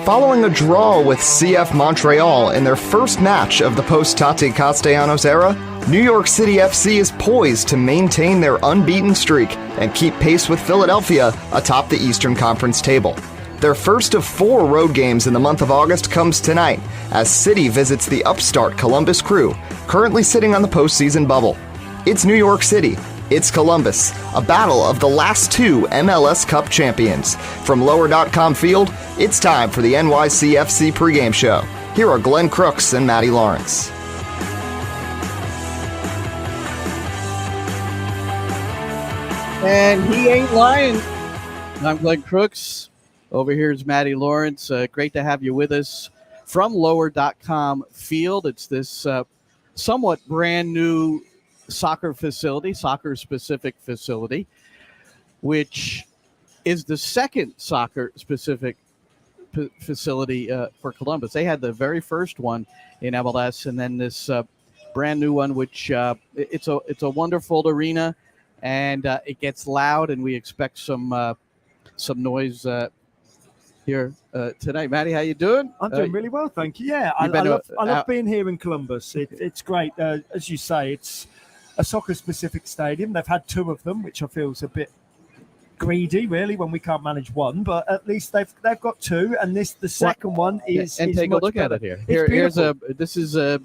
Following a draw with CF Montreal in their first match of the post-Tati Castellanos era, New York City FC is poised to maintain their unbeaten streak and keep pace with Philadelphia atop the Eastern Conference table. Their first of 4 road games in the month of August comes tonight as City visits the upstart Columbus Crew, currently sitting on the postseason bubble. It's New York City. It's Columbus, a battle of the last 2 MLS Cup champions. From Lower.com Field, it's time for the NYCFC pregame show. Here are Glenn Crooks and Matty Lawrence. And he ain't lying. I'm Glenn Crooks. Over here is Matty Lawrence. Great to have you with us from Lower.com Field. It's this somewhat brand new soccer-specific facility, which is the second soccer-specific facility for Columbus. They had the very first one in MLS, and then this brand new one, which it's a wonderful arena, and it gets loud, and we expect some noise here tonight. Matty, how you doing? I'm doing really well, thank you. Yeah, I love being here in Columbus. It's great. As you say, it's a soccer-specific stadium. They've had 2 of them, which I feel is a bit greedy, really, when we can't manage 1. But at least they've got 2, and the second one is. And take a look at it here. This is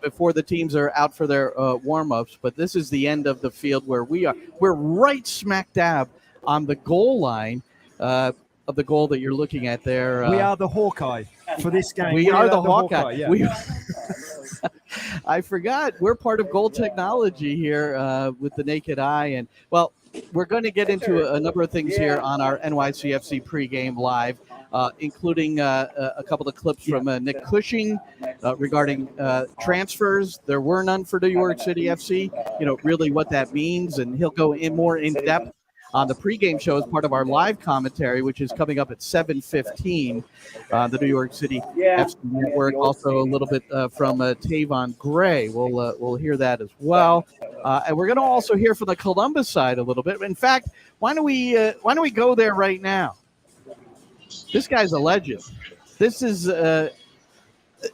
before the teams are out for their warm-ups, but this is the end of the field where we are. We're right smack dab on the goal line of the goal that you're looking at there. We are the Hawkeye for this game. We are the Hawkeye. Yeah. I forgot. We're part of Goal Technology here with the naked eye. And, well, we're going to get into a number of things here on our NYCFC pregame live, including a couple of clips from Nick Cushing regarding transfers. There were none for New York City FC, really what that means. And he'll go more in depth on the pregame show as part of our live commentary, which is coming up at 7:15 on the New York City FC Network. Also a little bit from Tavon Gray. We'll hear that as well. And we're going to also hear from the Columbus side a little bit. In fact, why don't we go there right now? This guy's a legend. This is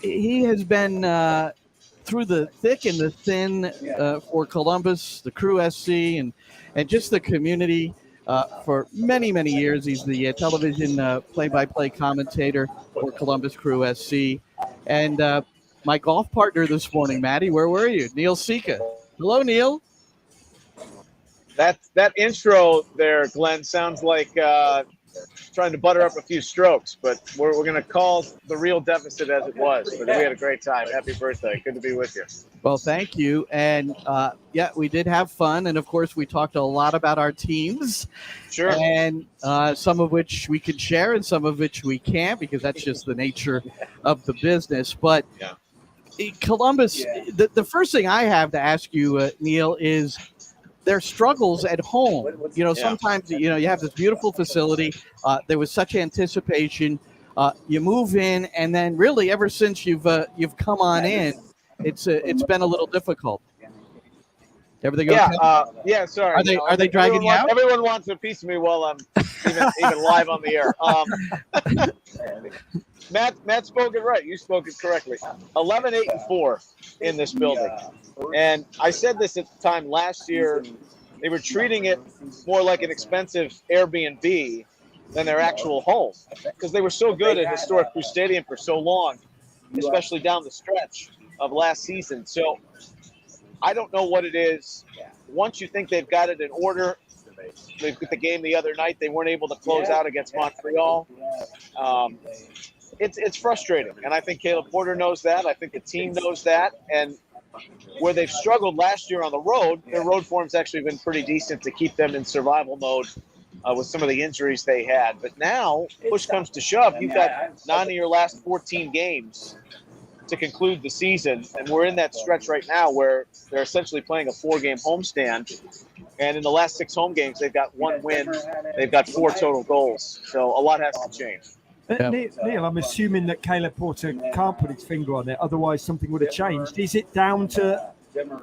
he has been through the thick and the thin for Columbus, the Crew SC, and just the community for many, many years. He's the television play-by-play commentator for Columbus Crew SC. And my golf partner this morning, Matty, where were you? Neil Sika. Hello, Neil. That intro there, Glenn, sounds like trying to butter up a few strokes, but we're going to call the real deficit as it was. But we had a great time. Happy birthday. Good to be with you. Well, thank you. And, we did have fun. And, of course, we talked a lot about our teams. Sure. And some of which we can share and some of which we can't, because that's just the nature of the business. But Columbus, the first thing I have to ask you, Neil, is their struggles at home. Sometimes, you have this beautiful facility. There was such anticipation. You move in, and then really ever since you've come on in, it's been a little difficult. Everything okay? Sorry. Are they dragging you out? Everyone wants a piece of me while I'm even live on the air. Matt spoke it right. You spoke it correctly. 11-8-4 in this building. And I said this at the time last year. They were treating it more like an expensive Airbnb than their actual home, because they were so good at historic Crew Stadium for so long, especially down the stretch of last season. So I don't know what it is. Once you think they've got it in order, they've got the game the other night. They weren't able to close out against Montreal. It's frustrating, and I think Caleb Porter knows that. I think the team knows that, and where they've struggled last year on the road, their road form's actually been pretty decent to keep them in survival mode with some of the injuries they had. But now, push comes to shove, you've got 9 of your last 14 games to conclude the season, and we're in that stretch right now where they're essentially playing a 4-game homestand. And in the last 6 home games, they've got 1 win. They've got 4 total goals. So a lot has to change. Neil, I'm assuming that Caleb Porter can't put his finger on it, otherwise something would have changed. Is it down to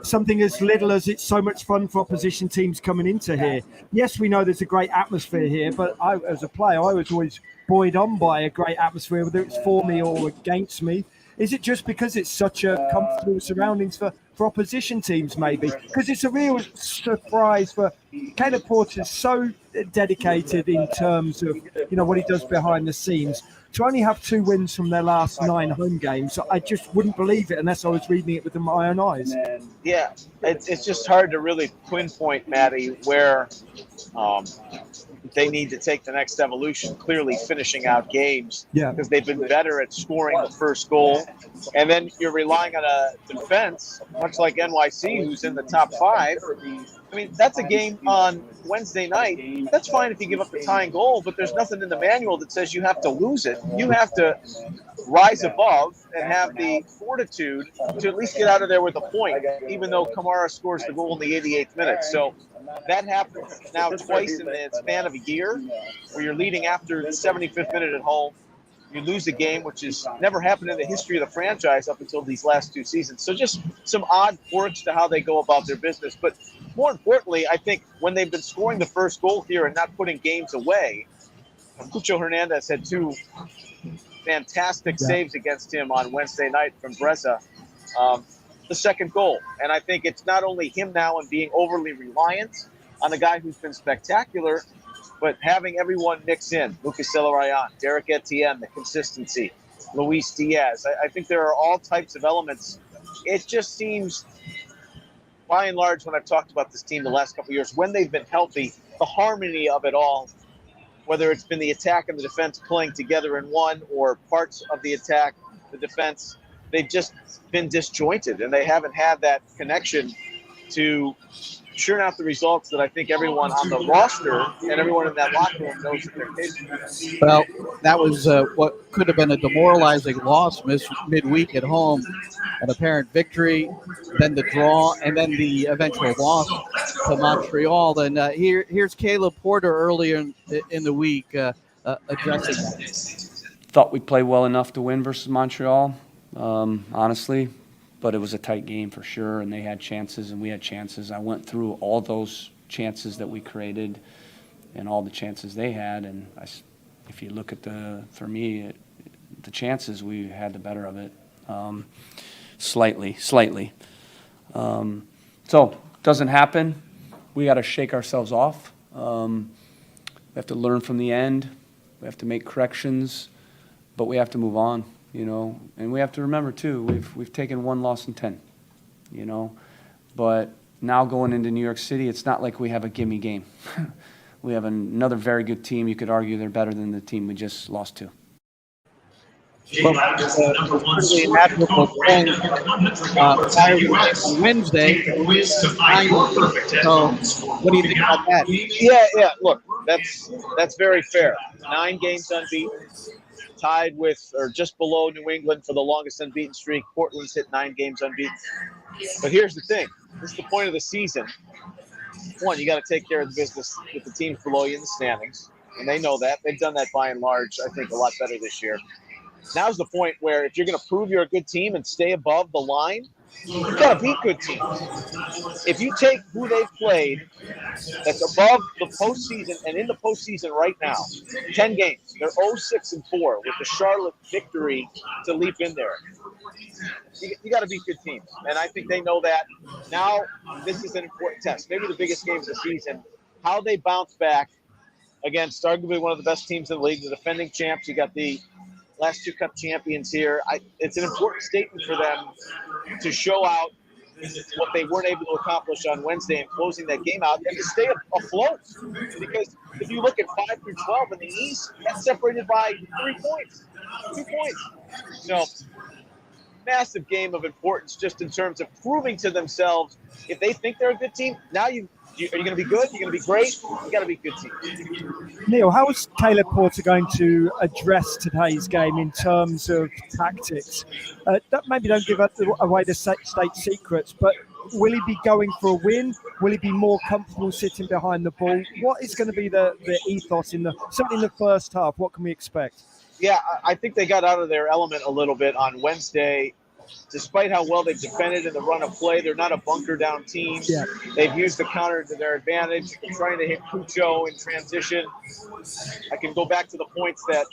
something as little as it's so much fun for opposition teams coming into here. Yes, we know there's a great atmosphere here, but as a player, I was always buoyed on by a great atmosphere, whether it's for me or against me. Is it just because it's such a comfortable surroundings for opposition teams, maybe? Because it's a real surprise for Caleb Porter's so dedicated in terms of, what he does behind the scenes. To only have 2 wins from their last 9 home games, I just wouldn't believe it unless I was reading it with my own eyes. Yeah, it's just hard to really pinpoint, Matty, where they need to take the next evolution, clearly finishing out games, because they've been better at scoring the first goal. And then you're relying on a defense, much like NYC, who's in the top 5. I mean, that's a game on Wednesday night. That's fine if you give up the tying goal, but there's nothing in the manual that says you have to lose it. You have to rise above and have the fortitude to at least get out of there with a point, even though Kamara scores the goal in the 88th minute. So that happens now twice in the span of a year, where you're leading after the 75th minute at home. You lose a game, which has never happened in the history of the franchise up until these last 2 seasons. So just some odd quirks to how they go about their business. But more importantly, I think when they've been scoring the first goal here and not putting games away, Cucho Hernandez had 2 fantastic saves against him on Wednesday night from Breza, the second goal. And I think it's not only him now and being overly reliant on a guy who's been spectacular, but having everyone mix in. Lucas Celarayán, Derek Etienne, the consistency, Luis Diaz. I think there are all types of elements. It just seems, by and large, when I've talked about this team the last couple of years, when they've been healthy, the harmony of it all, whether it's been the attack and the defense playing together in one, or parts of the attack, the defense, they've just been disjointed, and they haven't had that connection to churn out the results that I think everyone on the roster and everyone in that locker room knows that they're capable of. Well, that was what could have been a demoralizing loss midweek at home, an apparent victory, then the draw, and then the eventual loss to Montreal. And here's Caleb Porter earlier in the week addressing that. Thought we played well enough to win versus Montreal, honestly. But it was a tight game for sure, and they had chances and we had chances. I went through all those chances that we created and all the chances they had, and if you look at the chances, we had the better of it, slightly. So doesn't happen. We got to shake ourselves off. We have to learn from the end. We have to make corrections, but we have to move on. And we have to remember too, we've taken 1 loss in 10, but now going into New York City, it's not like we have a gimme game. We have another very good team. You could argue they're better than the team we just lost to. Wednesday. So, what do you think about that? Yeah. Look, that's very fair. 9 games unbeaten. Tied with or just below New England for the longest unbeaten streak. Portland's hit 9 games unbeaten. But here's the thing. This is the point of the season. One, you got to take care of the business with the teams below you in the standings. And they know that. They've done that by and large, I think, a lot better this year. Now's the point where if you're going to prove you're a good team and stay above the line, you've got to beat good teams. If you take who they've played that's above the postseason and in the postseason right now, 10 games, they're 0-6-4 with the Charlotte victory to leap in there. You got to beat good teams, and I think they know that. Now, this is an important test, maybe the biggest game of the season, how they bounce back against arguably one of the best teams in the league, the defending champs. You got the last 2 Cup champions here. It's an important statement for them to show out what they weren't able to accomplish on Wednesday and closing that game out, and to stay afloat. Because if you look at 5 through 12 in the East, that's separated by 3 points, 2 points. So, massive game of importance just in terms of proving to themselves if they think they're a good team. Now are you going to be good? You're going to be great? You got to be a good team. Neil, how is Caleb Porter going to address today's game in terms of tactics? That maybe don't give away the state secrets, but will he be going for a win? Will he be more comfortable sitting behind the ball? What is going to be the ethos certainly in the first half? What can we expect? Yeah, I think they got out of their element a little bit on Wednesday. despite how well they've defended in the run of play, they're not a bunker down team. Yeah. They've used the counter to their advantage. They're trying to hit Cucho in transition. I can go back to the points that,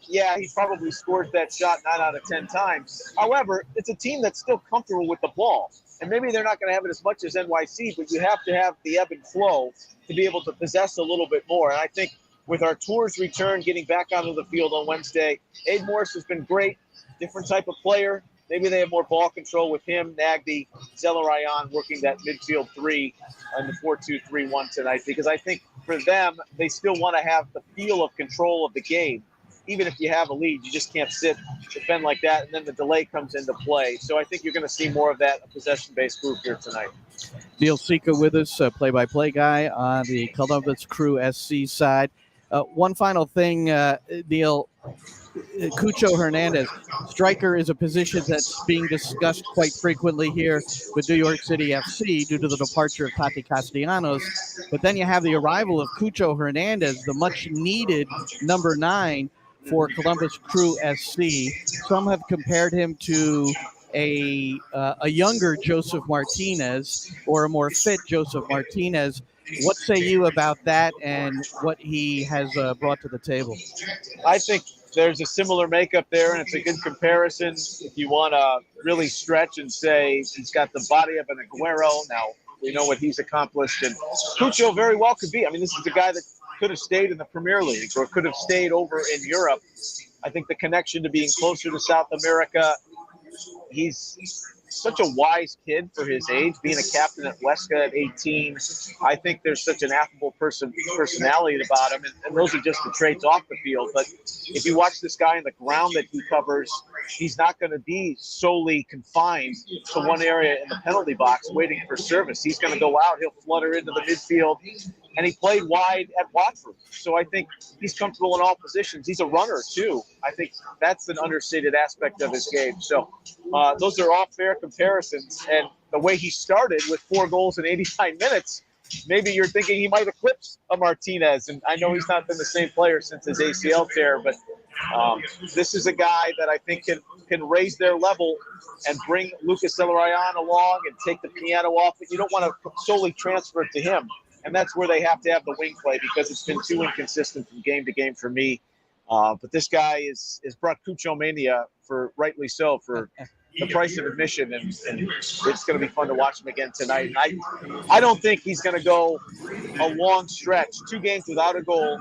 yeah, he probably scores that shot 9 out of 10 times. However, it's a team that's still comfortable with the ball. And maybe they're not going to have it as much as NYC, but you have to have the ebb and flow to be able to possess a little bit more. And I think with our tours return, getting back onto the field on Wednesday, Aid Morris has been great, different type of player. Maybe they have more ball control with him, Nagby, Zelarayan working that midfield three and the 4-2-3-1 tonight, because I think for them, they still want to have the feel of control of the game. Even if you have a lead, you just can't sit, defend like that, and then the delay comes into play. So I think you're going to see more of that possession-based group here tonight. Neil Sika with us, play-by-play guy on the Columbus Crew SC side. One final thing, Neil, Cucho Hernandez, striker is a position that's being discussed quite frequently here with New York City FC due to the departure of Tati Castellanos. But then you have the arrival of Cucho Hernandez, the much-needed number 9 for Columbus Crew SC. Some have compared him to a younger Joseph Martinez or a more fit Joseph Martinez. What say you about that and what he has brought to the table? I think there's a similar makeup there, and it's a good comparison if you want to really stretch and say he's got the body of an Aguero. Now, we know what he's accomplished, and Cucho very well could be. I mean, this is a guy that could have stayed in the Premier League or could have stayed over in Europe. I think the connection to being closer to South America, he's such a wise kid for his age, being a captain at Huesca at 18. I think there's such an affable personality about him, and those are just the traits off the field. But if you watch this guy in the ground that he covers, he's not going to be solely confined to one area in the penalty box waiting for service. He's going to go out, he'll flutter into the midfield, and he played wide at Watford. So I think he's comfortable in all positions. He's a runner, too. I think that's an understated aspect of his game. So those are all fair comparisons. And the way he started with 4 goals in 89 minutes, maybe you're thinking he might eclipse a Martinez. And I know he's not been the same player since his ACL tear, but this is a guy that I think can raise their level and bring Lucas Zelarayan along and take the piano off. But you don't want to solely transfer it to him. And that's where they have to have the wing play because it's been too inconsistent from game to game for me. But this guy is brought Cucho mania, for rightly so, for the price of admission, and it's going to be fun to watch him again tonight. And I don't think he's going to go a long stretch, 2 games without a goal.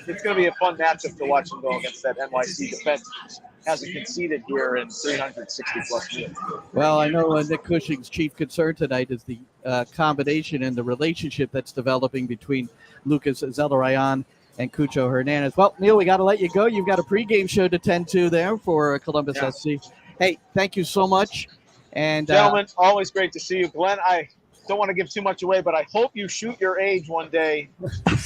It's going to be a fun matchup to watch him go against that NYC defense. Hasn't conceded here in 360-plus minutes. Well, I know Nick Cushing's chief concern tonight is the combination and the relationship that's developing between Lucas Zelarayan and Cucho Hernandez. Well, Neil, we got to let you go. You've got a pregame show to tend to there for Columbus SC. Hey, thank you so much. And gentlemen, always great to see you. Glenn, I don't want to give too much away, but I hope you shoot your age one day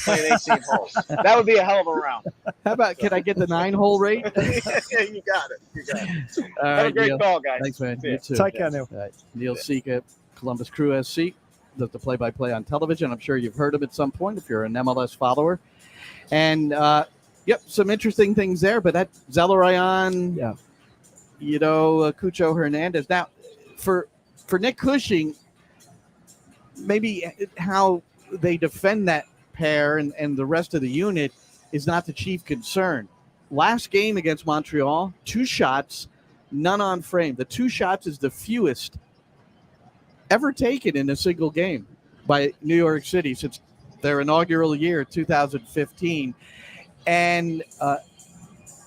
playing 18 holes. That would be a hell of a round. How about, can I get the 9-hole rate? You got it. All right, have a great Neil. call, guys. Thanks, man. You too. Take care, Neil. All right. Neil Sika, Columbus Crew SC, does the play-by-play on television. I'm sure you've heard him at some point if you're an MLS follower. And, some interesting things there. But that Zelarayan, Cucho Hernandez. Now, for Nick Cushing, maybe how they defend that pair and the rest of the unit is not the chief concern. Last game against Montreal, 2 shots, none on frame. The 2 shots is the fewest ever taken in a single game by New York City since their inaugural year, 2015. And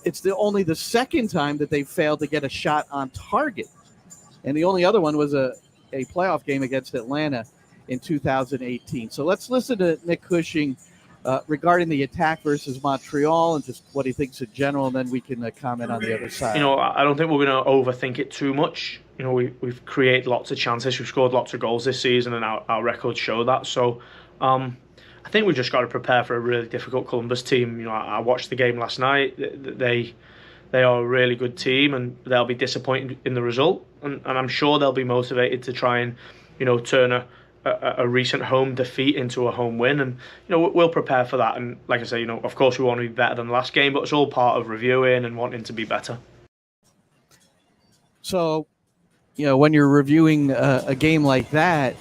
it's only the second time that they failed to get a shot on target. And the only other one was a playoff game against Atlanta in 2018. So let's listen to Nick Cushing regarding the attack versus Montreal and just what he thinks in general, and then we can comment on the other side. I don't think we're going to overthink it too much. We've created lots of chances. We've scored lots of goals this season, and our records show that. So I think we've just got to prepare for a really difficult Columbus team. I watched the game last night. They are a really good team, and they'll be disappointed in the result. And I'm sure they'll be motivated to try and, turn a recent home defeat into a home win. And, we'll prepare for that. And like I say, of course we want to be better than the last game, but it's all part of reviewing and wanting to be better. So when you're reviewing a game like that,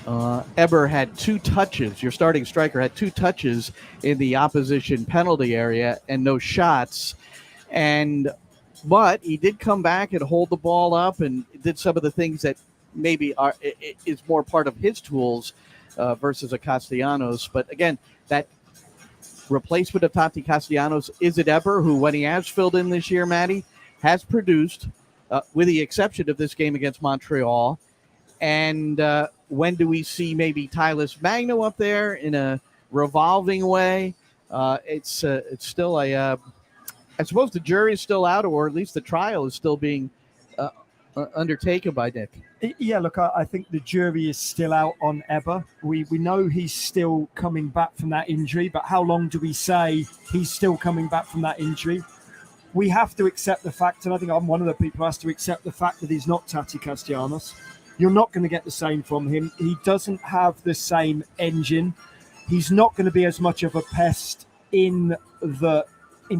Eber had 2 touches. Your starting striker had 2 touches in the opposition penalty area and no shots. But he did come back and hold the ball up and did some of the things that maybe is more part of his tools versus a Castellanos. But again, that replacement of Tati Castellanos is it Eber, who when he has filled in this year, Matty, has produced. With the exception of this game against Montreal. And when do we see maybe Tylus Magno up there in a revolving way? It's still I suppose the jury is still out, or at least the trial is still being undertaken by Nick. Yeah, look, I think the jury is still out on Eber. We know he's still coming back from that injury, but how long do we say he's still coming back from that injury? We have to accept the fact, and I think I'm one of the people who has to accept the fact that he's not Tati Castellanos. You're not going to get the same from him. He doesn't have the same engine. He's not going to be as much of a pest in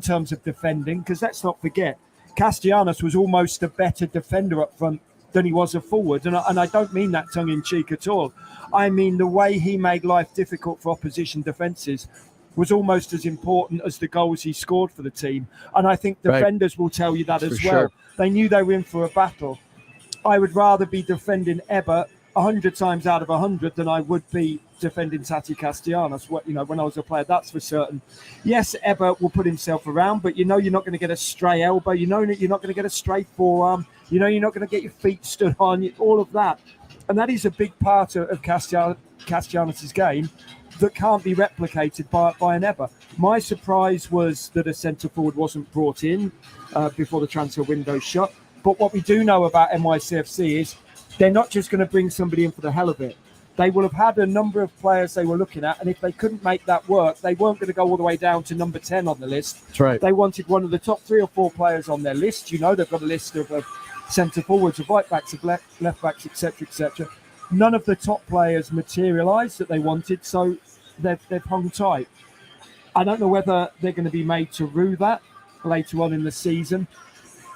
terms of defending, because let's not forget, Castellanos was almost a better defender up front than he was a forward, and I don't mean that tongue-in-cheek at all. I mean the way he made life difficult for opposition defences was almost as important as the goals he scored for the team. And I think defenders will tell you that as well. Sure. They knew they were in for a battle. I would rather be defending Eber 100 times out of 100 than I would be defending Tati Castellanos. When I was a player, that's for certain. Yes, Eber will put himself around, but you're not going to get a stray elbow. You're not going to get a stray forearm. You're not going to get your feet stood on, all of that. And that is a big part of Castellanos' game that can't be replicated by an Eber. My surprise was that a centre-forward wasn't brought in before the transfer window shut. But what we do know about NYCFC is they're not just going to bring somebody in for the hell of it. They will have had a number of players they were looking at, and if they couldn't make that work, they weren't going to go all the way down to number 10 on the list. That's right. They wanted one of the top 3 or 4 players on their list. They've got a list of centre-forwards, of right-backs, of left-backs, etc., etc. None of the top players materialised that they wanted, so they've hung tight. I don't know whether they're going to be made to rue that later on in the season,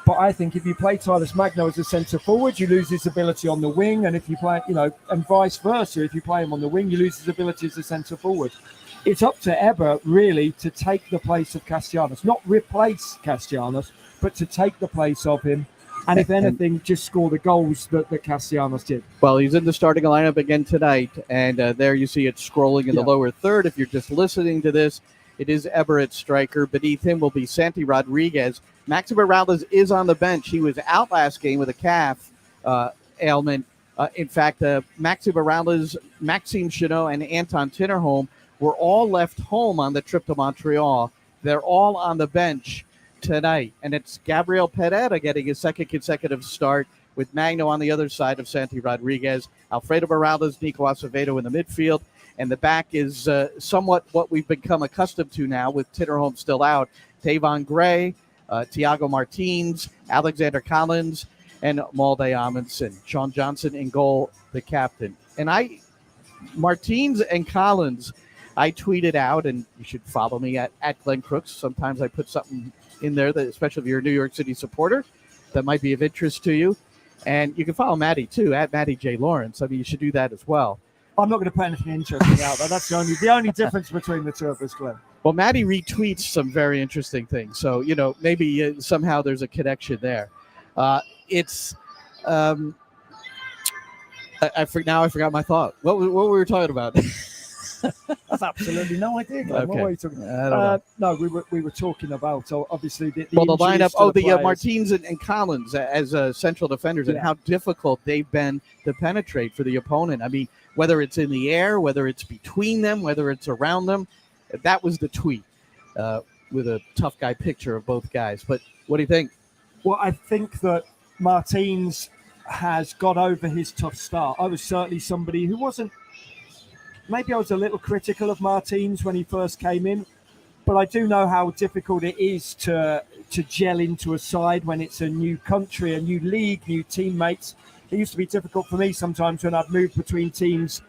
but I think if you play Tylus Magno as a centre forward, you lose his ability on the wing, and if you play, and vice versa, if you play him on the wing, you lose his ability as a centre forward. It's up to Eber really to take the place of Castellanos, not replace Castellanos, but to take the place of him. And if anything, just score the goals that Castellanos did. Well, he's in the starting lineup again tonight, and there you see it scrolling in the lower third. If you're just listening to this, it is Eber at striker. Beneath him will be Santi Rodriguez. Maxi Morales is on the bench. He was out last game with a calf ailment. In fact, Maxi Morales, Maxime Chenot, and Anton Tinnerholm were all left home on the trip to Montreal. They're all on the bench tonight, and it's Gabriel Pereira getting his second consecutive start with Magno on the other side of Santi Rodriguez, Alfredo Morales, Nico Acevedo in the midfield, and the back is somewhat what we've become accustomed to now with Tinnerholm still out. Tavon Gray, Thiago Martins, Alexander Collins, and Malde Amundsen. Sean Johnson in goal, the captain. And Martins and Collins, I tweeted out, and you should follow me at Glenn Crooks. Sometimes I put something in there, that, especially if you're a New York City supporter, that might be of interest to you. And you can follow Matty, too, at Matty J. Lawrence. I mean, you should do that as well. I'm not going to put anything interesting out there. That's the only difference between the two of us, Glenn. Well, Matty retweets some very interesting things. So, maybe somehow there's a connection there. I forgot my thought. What were we talking about? That's absolutely no idea, Glenn. Okay. What were you talking about? I don't know. No, we were talking about obviously the lineup. The Martins and Collins as central defenders, and how difficult they've been to penetrate for the opponent. I mean, whether it's in the air, whether it's between them, whether it's around them, that was the tweet with a tough guy picture of both guys. But what do you think? Well, I think that Martins has got over his tough start. I was certainly somebody who wasn't. Maybe I was a little critical of Martins when he first came in, but I do know how difficult it is to gel into a side when it's a new country, a new league, new teammates. It used to be difficult for me sometimes when I'd moved between teams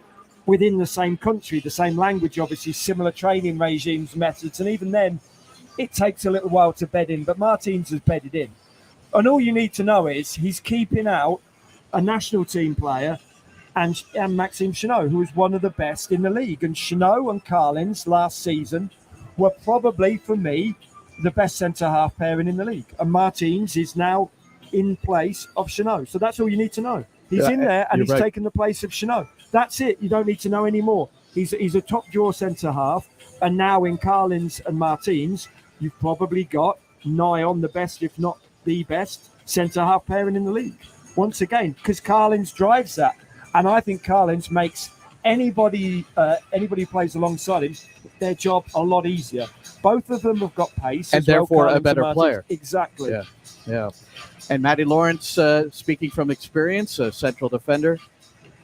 within the same country, the same language, obviously, similar training regimes, methods, and even then, it takes a little while to bed in, but Martins has bedded in. And all you need to know is he's keeping out a national team player, and Maxime Chenot, who is one of the best in the league. And Chenot and Carlins last season were probably, for me, the best centre-half pairing in the league. And Martins is now in place of Chenot. So that's all you need to know. He's in there and he's taken the place of Chenot. That's it. You don't need to know any more. He's a top-draw centre-half. And now in Carlins and Martins, you've probably got nigh on the best, if not the best, centre-half pairing in the league. Once again, because Carlins drives that. And I think Carlins makes anybody who plays alongside him their job a lot easier. Both of them have got pace. And therefore a better player. Exactly. Yeah. And Matty Lawrence, speaking from experience, a central defender,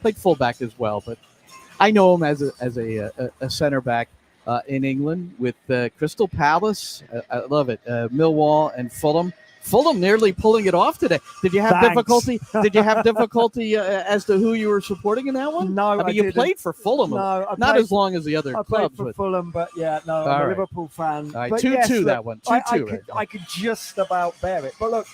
played fullback as well. But I know him as a center back in England with Crystal Palace. I love it. Millwall and Fulham. Fulham nearly pulling it off today. Did you have difficulty? Did you have difficulty as to who you were supporting in that one? No, I mean, you didn't. Played for Fulham. No, not as long as the other I clubs. played for Fulham, but I'm a Liverpool fan. All right, but 2-2 that one. 2-2. I could just about bear it. But look,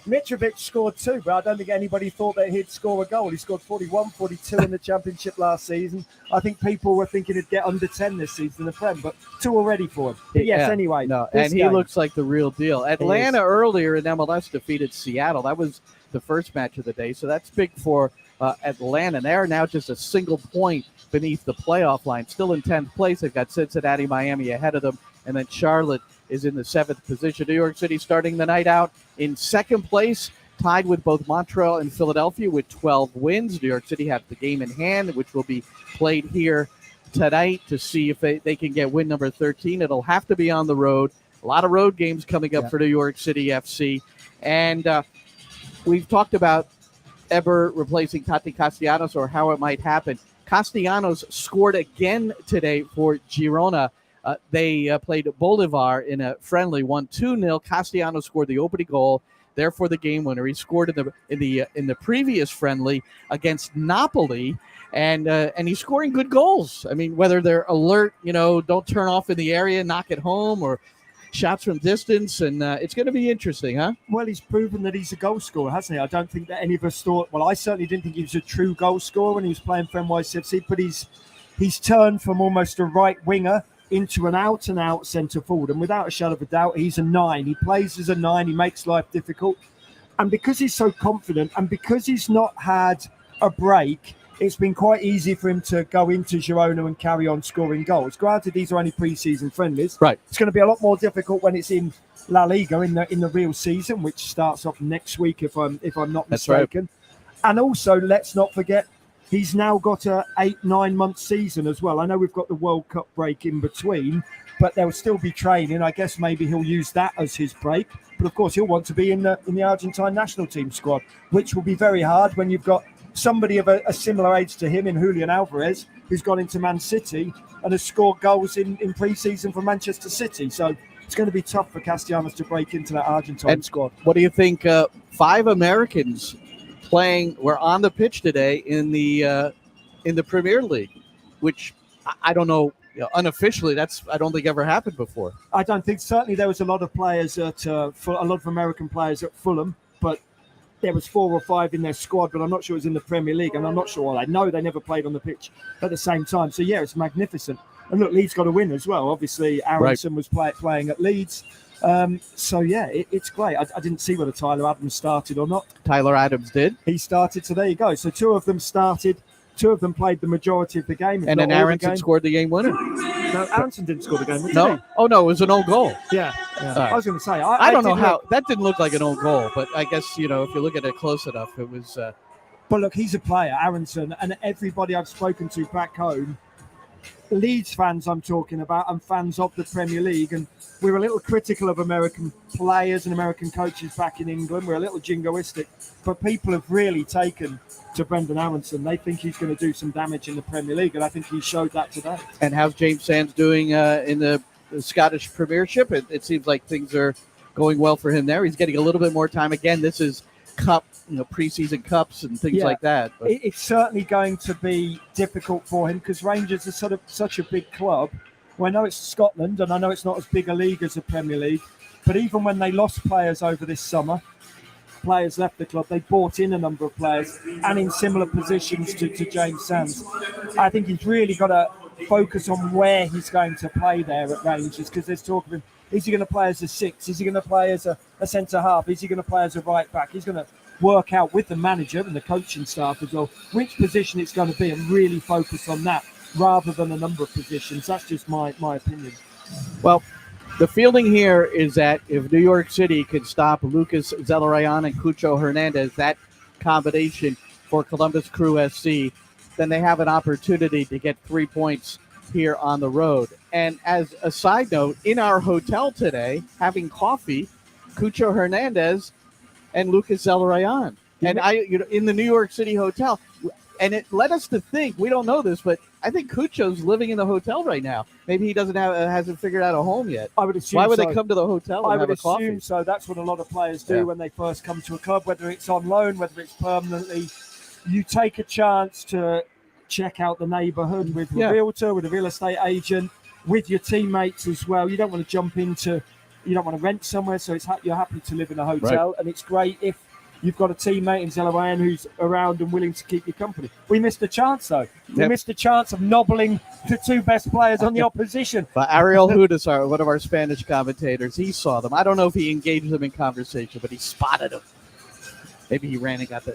Mitrovic scored 2, but I don't think anybody thought that he'd score a goal. He scored 41, 42 in the Championship last season. I think people were thinking he'd get under 10 this season in the Prem, but 2 already for him. But yes, anyway. No, and he looks like the real deal. Atlanta earlier in MLS defeated Seattle. That was the first match of the day, so that's big for Atlanta. They're now just a single point beneath the playoff line, still in 10th place. They've got Cincinnati, Miami ahead of them, and then Charlotte is in the 7th position. New York City starting the night out in 2nd place, tied with both Montreal and Philadelphia with 12 wins. New York City have the game in hand, which will be played here tonight to see if they can get win number 13. It'll have to be on the road. A lot of road games coming up for New York City FC. And we've talked about Eber replacing Tati Castellanos or how it might happen. Castellanos scored again today for Girona. They played Bolivar in a friendly 1-2-0. Castellanos scored the opening goal, therefore the game winner. He scored in the previous friendly against Napoli, and he's scoring good goals. I mean, whether they're alert, don't turn off in the area, knock it home, or shots from distance, and it's going to be interesting, huh? Well, he's proven that he's a goal scorer, hasn't he? I don't think that any of us thought. Well, I certainly didn't think he was a true goal scorer when he was playing for NYCFC, but he's turned from almost a right winger into an out-and-out centre forward, and without a shadow of a doubt, he's a 9. He plays as a 9. He makes life difficult, and because he's so confident, and because he's not had a break, it's been quite easy for him to go into Girona and carry on scoring goals. Granted, these are only pre-season friendlies. Right. It's going to be a lot more difficult when it's in La Liga in the real season, which starts off next week, if I'm not mistaken. Right. And also, let's not forget, he's now got a 8-9 month season as well. I know we've got the World Cup break in between, but there will still be training. I guess maybe he'll use that as his break. But of course, he'll want to be in the Argentine national team squad, which will be very hard when you've got somebody of a similar age to him in Julian Alvarez, who's gone into Man City and has scored goals in pre-season for Manchester City. So it's going to be tough for Castellanos to break into that Argentine squad. What do you think? 5 Americans were on the pitch today in the Premier League, which I don't know, unofficially, I don't think ever happened before. I don't think. Certainly there was a lot of players a lot of American players at Fulham, but there was 4 or 5 in their squad, but I'm not sure it was in the Premier League, and I'm not sure. I know they never played on the pitch at the same time. So yeah, it's magnificent. And look, Leeds got a win as well. Obviously, Aronson was playing at Leeds. So yeah, it's great. I didn't see whether Tyler Adams started or not. Tyler Adams did. He started, so there you go. So 2 of them started. 2 of them played the majority of the game. And then Aronson scored the game winner. No, Aronson didn't score the game winner. No? Oh, no, it was an own goal. Yeah. Right. I was going to say. I don't know how. That didn't look like an own goal, but I guess, if you look at it close enough, it was. But look, he's a player, Aronson, and everybody I've spoken to back home, Leeds fans I'm talking about, and fans of the Premier League, and we're a little critical of American players and American coaches back in England. We're a little jingoistic, but people have really taken to Brendan Aronson. They think he's going to do some damage in the Premier League, and I think he showed that today. And how's James Sands doing in the Scottish Premiership? It seems like things are going well for him there. He's getting a little bit more time. Again, this is cup, pre-season cups and things like that. But it's certainly going to be difficult for him because Rangers are sort of such a big club. Well, I know it's Scotland, and I know it's not as big a league as the Premier League, but even when they lost players over this summer, players left the club. They brought in a number of players and in similar positions to James Sands. I think he's really got to focus on where he's going to play there at Rangers, because there's talk of him. Is he going to play as a 6? Is he going to play as a centre half? Is he going to play as a right back? He's going to work out with the manager and the coaching staff as well which position it's going to be and really focus on that rather than a number of positions. That's just my opinion. Well, the feeling here is that if New York City could stop Lucas Zelarayan and Cucho Hernandez, that combination for Columbus Crew SC, then they have an opportunity to get 3 points here on the road. And as a side note, in our hotel today, having coffee, Cucho Hernandez and Lucas Zelarayan. And in the New York City hotel. And it led us to think, we don't know this, but I think Cucho's living in the hotel right now. Maybe he hasn't figured out a home yet. I would assume. Why would they come to the hotel and have a coffee? I would assume so. That's what a lot of players do when they first come to a club, whether it's on loan, whether it's permanently. You take a chance to check out the neighbourhood with a realtor, with a real estate agent, with your teammates as well. You don't want to rent somewhere, so you're happy to live in a hotel. Right. And it's great if you've got a teammate in Zelarayan who's around and willing to keep you company. We missed a chance, though. We missed a chance of nobbling the 2 best players on the opposition. But Ariel Hudasar, one of our Spanish commentators, he saw them. I don't know if he engaged them in conversation, but he spotted them. Maybe he ran and got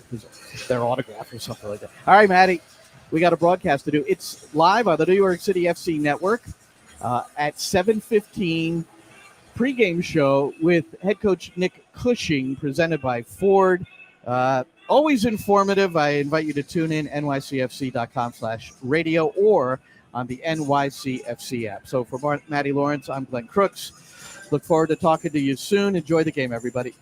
their autograph or something like that. All right, Matty, we got a broadcast to do. It's live on the New York City FC network at 7:15. Pregame show with head coach Nick Cushing, presented by Ford. Always informative. I invite you to tune in, nycfc.com/radio or on the NYCFC app. So for Matty Lawrence, I'm Glenn Crooks. Look forward to talking to you soon. Enjoy the game, everybody.